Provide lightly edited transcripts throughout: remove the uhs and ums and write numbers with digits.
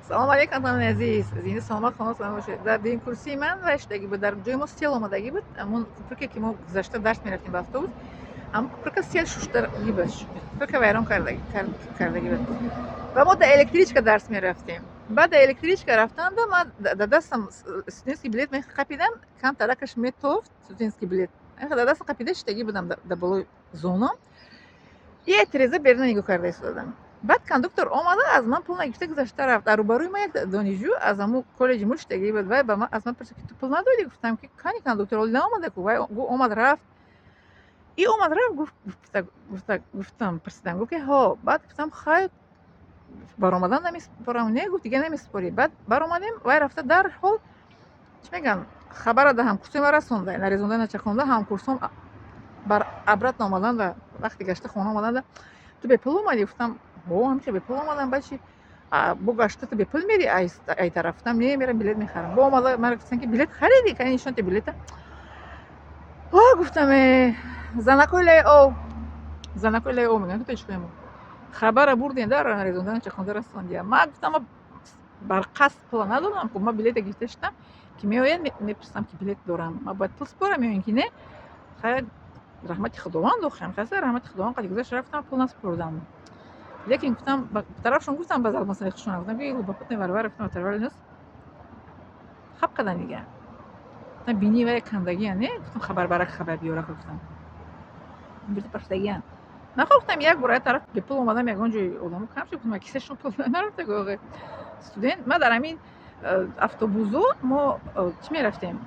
سلام علیکم خانم عزیز. زین سلامت خانم باشید. در این کرسی من نشدگی بود، در جای ما سیل آمدگی بود. همون کوپرکی که ما گذشته درس میرفتیم با اتوبوس، هم کوپرک سیل شوشترگی بود، کوپرک ویران کردگی بود و ما در الکتریچکا درس میرفتیم. بعد در الکتریچکا رفتم و من در دستم استودنتسکی بلیت میخپیدم، کم ترکش میتوفت استودنتسکی بلیت. در دستم قپیده شدگی بودم در بالای زونم. یه اعتراضه بیرون نگاه کرده ایستادم. بعد کاندوکتور اومده از من پول نگرفته گذشته رفت. روبروی ما یک دانشجو از همون کالج مشتگی بود و به من از من پرسید که تو پول نداری؟ گفتم که کانی کاندوکتور ولی نامده که و اومد رفت. ای اومد رفت گفتم پرسیدم گفت که ها. بعد گفتم خیر بر اومدن نمیسپارم. نه گفت دیگه نمیسپاری. بعد بر اومدیم و رفته در حال چی میگن خبر دادم کورس ما رسونده نریزونده نچخونده هم کورسم بر عبرت اومدن و وقتی گشته خونه اومدن تو به پول اومدی؟ گفتم با همیشه به پول اومدم. بچی با گشته تو به پول میری ای طرفتم نه میرم بلیت میخرم. با اومده من گفتن که بلیت خریدی که نشون ته بلیت. گفتم زنکوله او میگن تو چیکار میکنی؟ خبر بردین در نریزوندن چه خونده رسوندی. من گفتم بر قصد پول ندادم که ما بلیت گرفتم که میآید میپرسم که بلیت دارم ما باید پول سپارم میگن که نه خیر رحمت خداوند دختم خسته رحمت خداوند قد گذشت رفتم پول نسپردم. لیکن گفتم با طرفشون گفتم بازار مصالحشون گفتم که با پتن ور رفتم ترول نیست خب قدن دیگه گفتم بینی و کندگی نه گفتم خبر برک خبر بیاره گفتم بیرت پرسیدگی نه گفتم یک برای طرف به پول اومدم یک اونجا اولمو کم شد گفتم کیسهشون پول نرفته گفت استودنت ما در همین اتوبوسو ما چی میرفتیم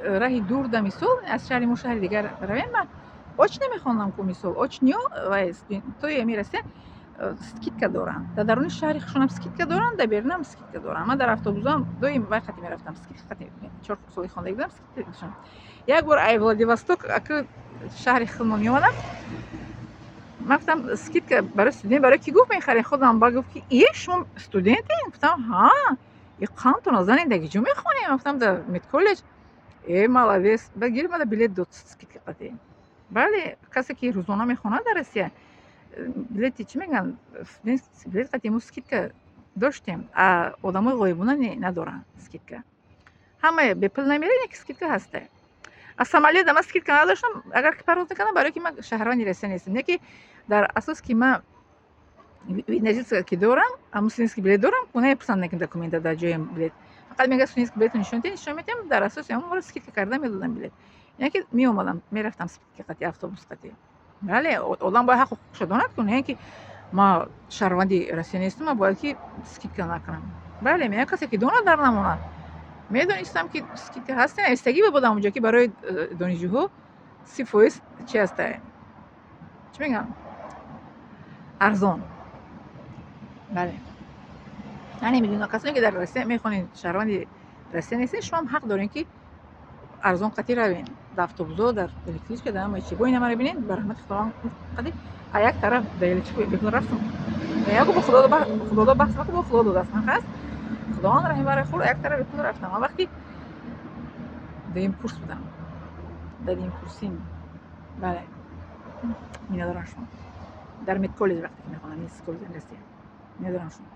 راهی دور دمیسول از شهر مو شهر دیگر رویم من оч نمیخوندم که میسول оч نیو و تو میرسه скидка دارن در درون شهرشون هم скидка دارن در بیرون هم скидка دارن. من در اتوبوسام دویم وقتی میرفتم скидка 4 سال خونده بودم скидка داشتم. یک بار ای ولادیواستوک اگه شهر خودم میومدم من گفتم скидка برای استودنت برای کی گفت میخرین؟ خودم با گفت که ای شما استودنتین؟ گفتم ها ای قانتون زنندگی جو میخونیم. گفتم در میت کالج ای молодец بگیر من بلیت دو скидка قطعی. بله کسی که روزانه میخونه در روسیه بلیتی چی میگن بلیت قطعی ما скидка داشتیم. آدمای غایبونه ندارن скидка. همه به پول نمیره یک скидка هسته. از سامالی دم скидка نداشتم اگر که پرواز کنم برای که من شهروند روسیه نیستم. یکی در اساس که من ویزیت که دارم اموسینسکی بلیت دارم اونها پسند نکردن دکومنت در جایم بلیت فقط میگه سونیسکی بلیت نشون میدم در اساس اون رو скидка کردم میدادم بلیت. یعنی که می اومدم میرفتم скидка قطعی اتوبوس قطعی. بله آدم باید حق شدانت کنه که ما شهروندی روسیه نیستم ما باید که скидка نکنم. بله میگه کسی که دونه در نمونه میدونستم که скидка هست نه استگی بودم اونجا که برای دانشجوها 30% چی هسته چی میگم ارزان. بله یعنی میدونم کسانی که در روسیه میخونین شهروند روسیه نیستین شما هم حق دارین که ارزان قطعی روین در اتوبوس در الکتریچ که دارم چی گوی نمیره ببینین بر رحمت خداوند قدی یک طرف در الکتریچ بیرون رفتم میگم با خدا بحث نکن با خدا دست نخست خداوند رحم بر خود یک طرف بیرون رفتم. وقتی در این کورس بودم در این کورسیم بله میندارم شما در میت کالج وقتی میخونم این کالج روسیه میندارم شما